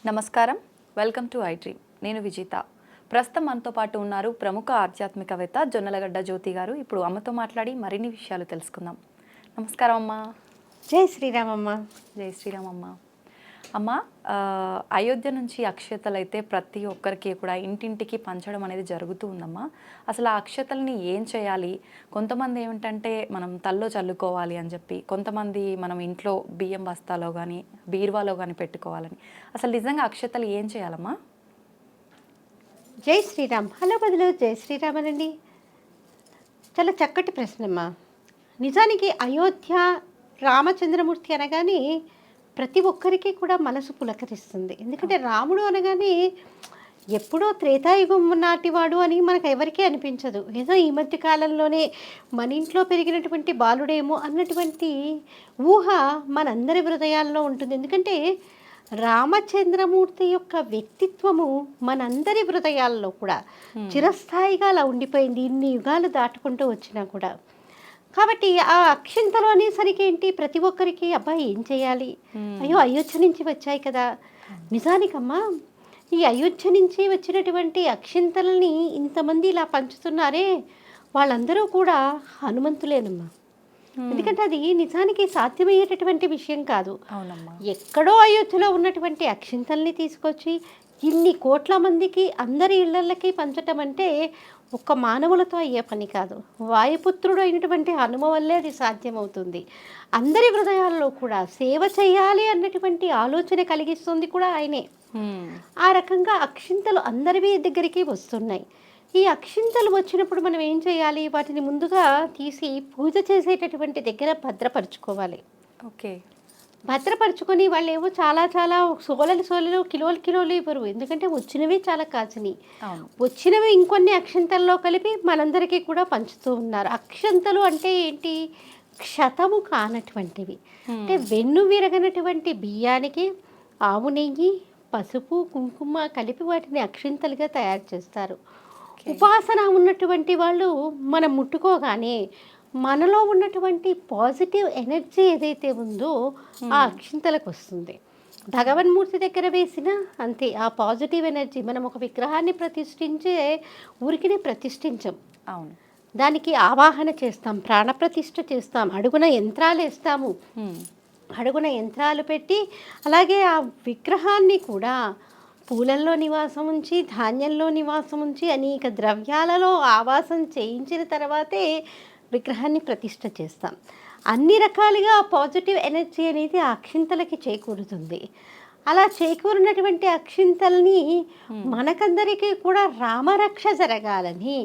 నమస్కారం. Welcome to I dream. నేను విజిత. ప్రస్తుతం మనతో పాటు ఉన్నారు ప్రముఖ ఆధ్యాత్మికవేత్త జొన్నలగడ్డ జ్యోతి గారు. ఇప్పుడు అమ్మతో మాట్లాడి మరిన్ని విషయాలు తెలుసుకుందాం. నమస్కారం అమ్మా. జై శ్రీరామమ్మ. జై శ్రీరామమ్మ. అమ్మ, అయోధ్య నుంచి అక్షతలు అయితే ప్రతి ఒక్కరికి కూడా ఇంటింటికి పంచడం అనేది జరుగుతూ ఉందమ్మా. అసలు ఆ అక్షతల్ని ఏం చేయాలి? కొంతమంది ఏమిటంటే మనం తల్లో చల్లుకోవాలి అని చెప్పి, కొంతమంది మనం ఇంట్లో బియ్యం బస్తాలో కానీ బీరువాలో కానీ పెట్టుకోవాలని. అసలు నిజంగా అక్షతలు ఏం చేయాలమ్మా? జై శ్రీరామ్. హలో బదులు జై శ్రీరామ్ అనండి. చాలా చక్కటి ప్రశ్నమ్మా. నిజానికి అయోధ్య రామచంద్రమూర్తి అనగానే ప్రతి ఒక్కరికి కూడా మనసు పులకరిస్తుంది. ఎందుకంటే రాముడు అనగానే ఎప్పుడో త్రేతాయుగం నాటివాడు అని మనకు ఎవరికీ అనిపించదు. ఏదో ఈ మధ్య కాలంలోనే మన ఇంట్లో పెరిగినటువంటి బాలుడేమో అన్నటువంటి ఊహ మనందరి హృదయాల్లో ఉంటుంది. ఎందుకంటే రామచంద్రమూర్తి యొక్క వ్యక్తిత్వము మనందరి హృదయాల్లో కూడా చిరస్థాయిగా అలా ఉండిపోయింది, ఇన్ని యుగాలు దాటుకుంటూ వచ్చినా కూడా. కాబట్టి ఆ అక్షింతలు అనేసరికి ఏంటి, ప్రతి ఒక్కరికి అబ్బాయి ఏం చేయాలి, అయ్యో అయోధ్య నుంచి వచ్చాయి కదా. నిజానికమ్మా ఈ అయోధ్య నుంచి వచ్చినటువంటి అక్షింతలని ఇంతమంది ఇలా పంచుతున్నారే, వాళ్ళందరూ కూడా హనుమంతులేనమ్మా. ఎందుకంటే అది నిజానికి సాధ్యమయ్యేటటువంటి విషయం కాదు. ఎక్కడో అయోధ్యలో ఉన్నటువంటి అక్షింతల్ని తీసుకొచ్చి ఇన్ని కోట్ల మందికి అందరి ఇళ్లకి పంచటం అంటే ఒక్క మానవులతో అయ్యే పని కాదు. వాయుపుత్రుడు అయినటువంటి హనుమ వల్లే అది సాధ్యమవుతుంది. అందరి హృదయాల్లో కూడా సేవ చేయాలి అన్నటువంటి ఆలోచన కలిగిస్తుంది కూడా ఆయనే. ఆ రకంగా అక్షింతలు అందరి దగ్గరికి వస్తున్నాయి. ఈ అక్షింతలు వచ్చినప్పుడు మనం ఏం చేయాలి, వాటిని ముందుగా తీసి పూజ చేసేటటువంటి దగ్గర భద్రపరుచుకోవాలి. ఓకే. భద్రపరుచుకొని వాళ్ళు ఏవో చాలా చాలా సోలలు కిలోలు ఇవ్వరు. ఎందుకంటే వచ్చినవి చాలా కాచినవి, వచ్చినవి ఇంకొన్ని అక్షంతల్లో కలిపి మనందరికీ కూడా పంచుతూ ఉన్నారు. అక్షంతలు అంటే ఏంటి, క్షతము కానటువంటివి. అంటే వెన్ను విరగనటువంటి బియ్యానికి ఆవు నెయ్యి, పసుపు, కుంకుమ కలిపి వాటిని అక్షింతలుగా తయారు చేస్తారు. ఉపాసన ఉన్నటువంటి వాళ్ళు మనం ముట్టుకోగానే మనలో ఉన్నటువంటి పాజిటివ్ ఎనర్జీ ఏదైతే ఉందో ఆ అక్షింతలకు వస్తుంది. భగవన్మూర్తి దగ్గర వేసిన అంతే ఆ పాజిటివ్ ఎనర్జీ. మనం ఒక విగ్రహాన్ని ప్రతిష్ఠించే ఊరికినే ప్రతిష్ఠించం, అవును, దానికి ఆవాహన చేస్తాం, ప్రాణప్రతిష్ఠ చేస్తాం, అడుగున యంత్రాలు వేస్తాము. అడుగున యంత్రాలు పెట్టి అలాగే ఆ విగ్రహాన్ని కూడా పూలల్లో నివాసం ఉంచి, ధాన్యంలో నివాసం ఉంచి, అనేక ద్రవ్యాలలో ఆవాసం చేయించిన తర్వాతే విగ్రహాన్ని ప్రతిష్ఠ చేస్తాం. అన్ని రకాలుగా పాజిటివ్ ఎనర్జీ అనేది ఆ అక్షింతలకి చేకూరుతుంది. అలా చేకూరినటువంటి అక్షింతల్ని మనకందరికీ కూడా రామరక్ష జరగాలని,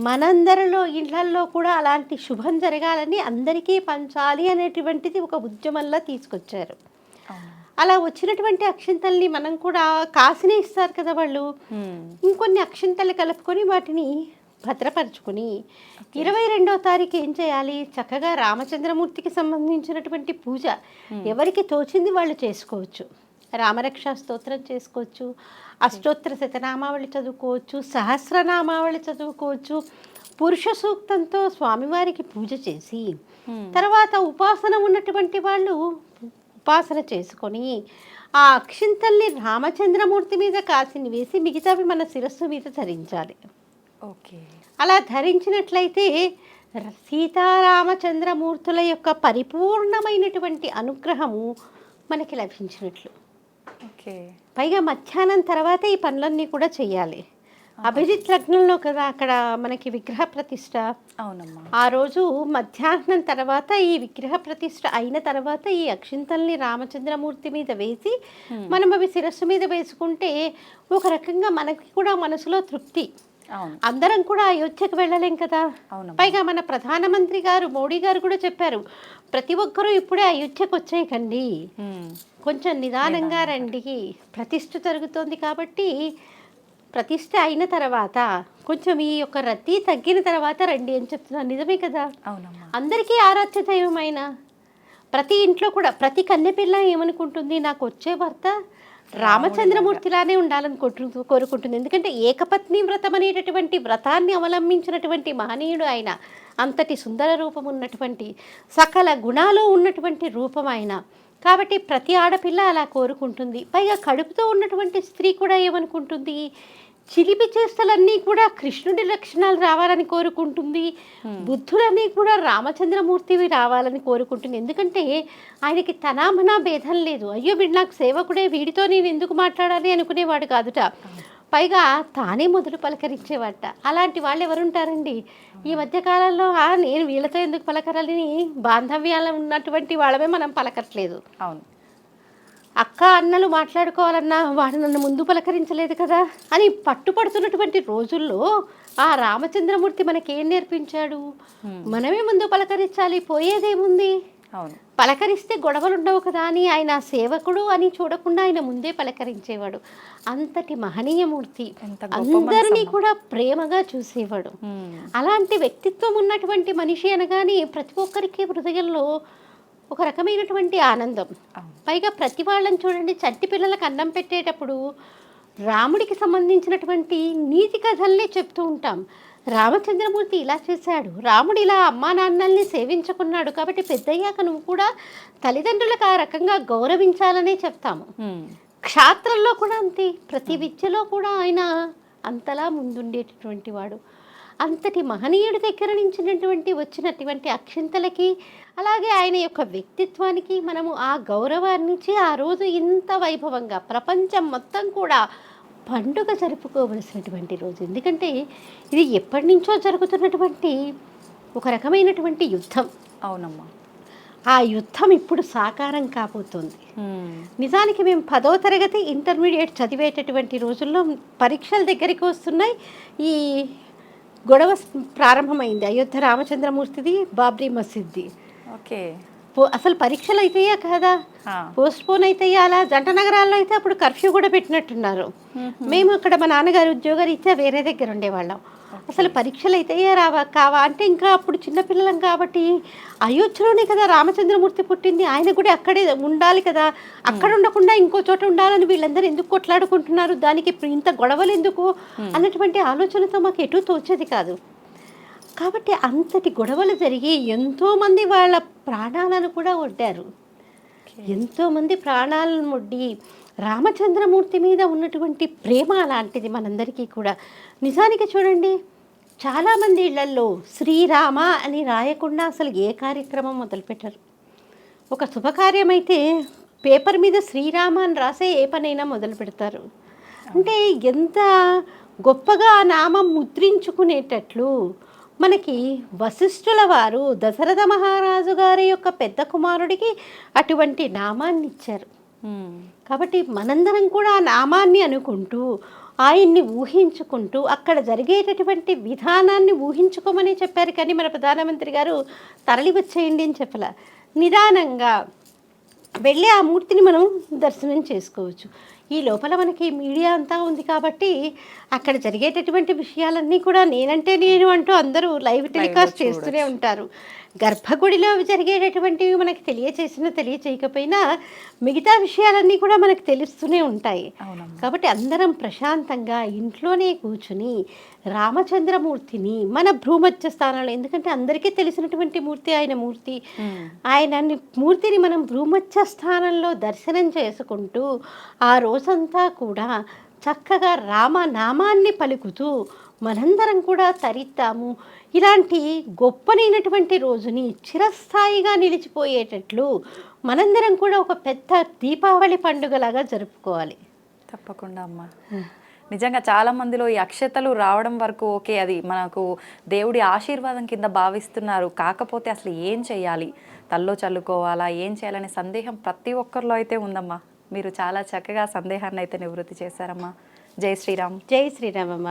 మనందరిలో ఇళ్లల్లో కూడా అలాంటి శుభం జరగాలని, అందరికీ పంచాలి అనేటువంటిది ఒక ఉద్యమంలా తీసుకొచ్చారు. అలా వచ్చినటువంటి అక్షింతల్ని మనం కూడా కాసినే ఇస్తారు కదా వాళ్ళు, ఇంకొన్ని అక్షింతలు కలుపుకొని వాటిని భద్రపరుచుకుని 22వ తారీఖు ఏం చేయాలి, చక్కగా రామచంద్రమూర్తికి సంబంధించినటువంటి పూజ ఎవరికి తోచింది వాళ్ళు చేసుకోవచ్చు. రామరక్ష స్తోత్రం చేసుకోవచ్చు, అష్టోత్తర శతనామావళి చదువుకోవచ్చు, సహస్రనామావళి చదువుకోవచ్చు. పురుష సూక్తంతో స్వామివారికి పూజ చేసి తర్వాత ఉపాసన ఉన్నటువంటి వాళ్ళు ఉపాసన చేసుకొని ఆ అక్షింతల్ని రామచంద్రమూర్తి మీద కాసిని వేసి మిగతావి మన శిరస్సు మీద ధరించాలి. ఓకే. అలా ధరించినట్లయితే సీతారామచంద్రమూర్తుల యొక్క పరిపూర్ణమైనటువంటి అనుగ్రహము మనకి లభించినట్లు. ఓకే. పైగా మధ్యాహ్నం తర్వాత ఈ పనులన్నీ కూడా చెయ్యాలి. అభిజిత్ లగ్నంలో కదా అక్కడ మనకి విగ్రహ ప్రతిష్ట. అవునమ్మా. ఆ రోజు మధ్యాహ్నం తర్వాత ఈ విగ్రహ ప్రతిష్ట అయిన తర్వాత ఈ అక్షింతల్ని రామచంద్రమూర్తి మీద వేసి మనం అవి శిరస్సు మీద వేసుకుంటే ఒక రకంగా మనకి కూడా మనసులో తృప్తి. అందరం కూడా అయోధ్యకు వెళ్ళలేం కదా. పైగా మన ప్రధానమంత్రి గారు మోడీ గారు కూడా చెప్పారు, ప్రతి ఒక్కరూ ఇప్పుడే అయోధ్యకు వచ్చేయకండి, కొంచెం నిదానంగా రండి, ప్రతిష్ఠ జరుగుతోంది కాబట్టి ప్రతిష్ఠ అయిన తర్వాత కొంచెం ఈ యొక్క రద్దీ తగ్గిన తర్వాత రండి అని చెప్తున్నాను. నిజమే కదా. అందరికీ ఆరాధ్య దైవమైన ప్రతి ఇంట్లో కూడా ప్రతి కన్నెపిల్ల ఏమనుకుంటుంది, నాకు వచ్చే భర్త రామచంద్రమూర్తిలానే ఉండాలని కోరుకుంటుంది. ఎందుకంటే ఏకపత్ని వ్రతం అనేటటువంటి వ్రతాన్ని అవలంబించినటువంటి మహనీయుడు ఆయన. అంతటి సుందర రూపం ఉన్నటువంటి, సకల గుణాలు ఉన్నటువంటి రూపం ఆయన. కాబట్టి ప్రతి ఆడపిల్ల అలా కోరుకుంటుంది. పైగా కడుపుతో ఉన్నటువంటి స్త్రీ కూడా ఏమనుకుంటుంది, చిలిపి చేష్టలన్నీ కూడా కృష్ణుడి లక్షణాలు రావాలని కోరుకుంటుంది, బుద్ధులన్నీ కూడా రామచంద్రమూర్తివి రావాలని కోరుకుంటుంది. ఎందుకంటే ఆయనకి తనామనా భేదం లేదు. అయ్యో వీడు నాకు సేవకుడే, వీడితో నేను ఎందుకు మాట్లాడాలి అనుకునేవాడు కాదుట. పైగా తానే మొదలు పలకరించేవాట. అలాంటి వాళ్ళు ఎవరుంటారండి ఈ మధ్యకాలంలో? నేను వీళ్ళతో ఎందుకు పలకరాలని బాంధవ్యాలు ఉన్నటువంటి వాళ్ళమే మనం పలకట్లేదు. అవును. అక్క అన్నలు మాట్లాడుకోవాలన్నా వాడు నన్ను ముందు పలకరించలేదు కదా అని పట్టుపడుతున్నటువంటి రోజుల్లో ఆ రామచంద్రమూర్తి మనకేం నేర్పించాడు? మనమే ముందు పలకరించాలి, పోయేదేముంది? అవును. పలకరిస్తే గొడవలు ఉండవు కదా అని ఆయన సేవకుడు అని చూడకుండా ఆయన ముందే పలకరించేవాడు. అంతటి మహనీయమూర్తి, అందరినీ కూడా ప్రేమగా చూసేవాడు. అలాంటి వ్యక్తిత్వం ఉన్నటువంటి మనిషి అనగానే ప్రతి ఒక్కరికి హృదయంలో ఒక రకమైనటువంటి ఆనందం. పైగా ప్రతి వాళ్ళని చూడండి, చట్టి పిల్లలకు అన్నం పెట్టేటప్పుడు రాముడికి సంబంధించినటువంటి నీతి కథల్ని చెప్తూ ఉంటాం. రామచంద్రమూర్తి ఇలా చేశాడు, రాముడు ఇలా అమ్మా నాన్నల్ని సేవించుకున్నాడు, కాబట్టి పెద్దయ్యాక నువ్వు కూడా తల్లిదండ్రులకు ఆ రకంగా గౌరవించాలనే చెప్తాము. క్షాత్రంలో కూడా అంతే, ప్రతి విద్యలో కూడా ఆయన అంతలా ముందుండేటటువంటి వాడు. అంతటి మహనీయుడి దగ్గర నుంచి వచ్చినటువంటి అక్షింతలకి, అలాగే ఆయన యొక్క వ్యక్తిత్వానికి మనము ఆ గౌరవాన్ని ఇచ్చి ఆ రోజు ఇంత వైభవంగా ప్రపంచం మొత్తం కూడా పండుగ జరుపుకోవలసినటువంటి రోజు. ఎందుకంటే ఇది ఎప్పటి నుంచో జరుగుతున్నటువంటి ఒక రకమైనటువంటి యుద్ధం. అవునమ్మా. ఆ యుద్ధం ఇప్పుడు సాకారం కాబోతోంది. నిజానికి మేము 10వ తరగతి ఇంటర్మీడియట్ చదివేటటువంటి రోజుల్లో పరీక్షల దగ్గరికి వస్తున్నాయి. ఈ గొడవ ప్రారంభమైంది. అయోధ్య రామచంద్రమూర్తిది, బాబ్రీ మసీద్ది. ఓకే. అసలు పరీక్షలు అయితాయా కదా, పోస్ట్ పోన్ అయితాయా? అలా జంట నగరాల్లో అయితే అప్పుడు కర్ఫ్యూ కూడా పెట్టినట్టున్నారు. మేము అక్కడ మా నాన్నగారు ఉద్యోగరీత్యా వేరే దగ్గర ఉండేవాళ్ళం. అసలు పరీక్షలు అయితాయా రావా కావా అంటే ఇంకా అప్పుడు చిన్నపిల్లలం కాబట్టి అయోధ్యలోనే కదా రామచంద్రమూర్తి పుట్టింది, ఆయన కూడా అక్కడే ఉండాలి కదా, అక్కడ ఉండకుండా ఇంకో చోట ఉండాలని వీళ్ళందరూ ఎందుకు కొట్లాడుకుంటున్నారు, దానికి ఇంత గొడవలు ఎందుకు అన్నటువంటి ఆలోచనతో మాకు ఎటు తోచేది కాదు. కాబట్టి అంతటి గొడవలు జరిగి ఎంతోమంది వాళ్ళ ప్రాణాలను కూడా ఒడ్డారు. ఎంతోమంది ప్రాణాలను ఒడ్డి రామచంద్రమూర్తి మీద ఉన్నటువంటి ప్రేమ అలాంటిది మనందరికీ కూడా. నిజానికి చూడండి, చాలామంది ఇళ్లల్లో శ్రీరామ అని రాయకుండా అసలు ఏ కార్యక్రమం మొదలుపెట్టరు. ఒక శుభకార్యం అయితే పేపర్ మీద శ్రీరామ అని రాసే ఏ పనైనా మొదలు పెడతారు. అంటే ఎంత గొప్పగా ఆ నామం ముద్రించుకునేటట్లు మనకి వశిష్ఠుల వారు దశరథ మహారాజు గారి యొక్క పెద్ద కుమారుడికి అటువంటి నామాన్ని ఇచ్చారు. కాబట్టి మనందరం కూడా ఆ నామాన్ని అనుకుంటూ, ఆయన్ని ఊహించుకుంటూ, అక్కడ జరిగేటటువంటి విధానాన్ని ఊహించుకోమని చెప్పారు. కానీ మన ప్రధానమంత్రి గారు తరలి వచ్చేయండి అని చెప్పలే. నిదానంగా వెళ్ళి ఆ మూర్తిని మనం దర్శనం చేసుకోవచ్చు. ఈ లోపల మనకి మీడియా అంతా ఉంది కాబట్టి అక్కడ జరిగేటటువంటి విషయాలన్నీ కూడా నేనంటే నేను అంటూ అందరూ లైవ్ టెలికాస్ట్ చేస్తూనే ఉంటారు. గర్భగుడిలో జరిగేటటువంటివి మనకి తెలియచేయకపోయినా మిగతా విషయాలన్నీ కూడా మనకు తెలుస్తూనే ఉంటాయి. కాబట్టి అందరం ప్రశాంతంగా ఇంట్లోనే కూర్చుని రామచంద్రమూర్తిని మన భూమధ్య స్థానంలో, ఎందుకంటే అందరికీ తెలిసినటువంటి మూర్తి ఆయన మూర్తి, ఆయన మూర్తిని మనం భూమధ్య స్థానంలో దర్శనం చేసుకుంటూ ఆ రోజంతా కూడా చక్కగా రామనామాన్ని పలుకుతూ మనందరం కూడా తరిద్దాము. ఇలాంటి గొప్పనైనటువంటి రోజుని చిరస్థాయిగా నిలిచిపోయేటట్లు మనందరం కూడా ఒక పెద్ద దీపావళి పండుగలాగా జరుపుకోవాలి. తప్పకుండా అమ్మ. నిజంగా చాలా మందిలో ఈ అక్షతలు రావడం వరకు ఓకే, అది మనకు దేవుడి ఆశీర్వాదం కింద భావిస్తున్నారు. కాకపోతే అసలు ఏం చేయాలి, తల్లో చల్లుకోవాలా, ఏం చేయాలనే సందేహం ప్రతి ఒక్కరిలో అయితే ఉందమ్మా. మీరు చాలా చక్కగా సందేహాన్ని అయితే నివృత్తి చేశారమ్మా. జై శ్రీరామ్. జై శ్రీరామ్ అమ్మ.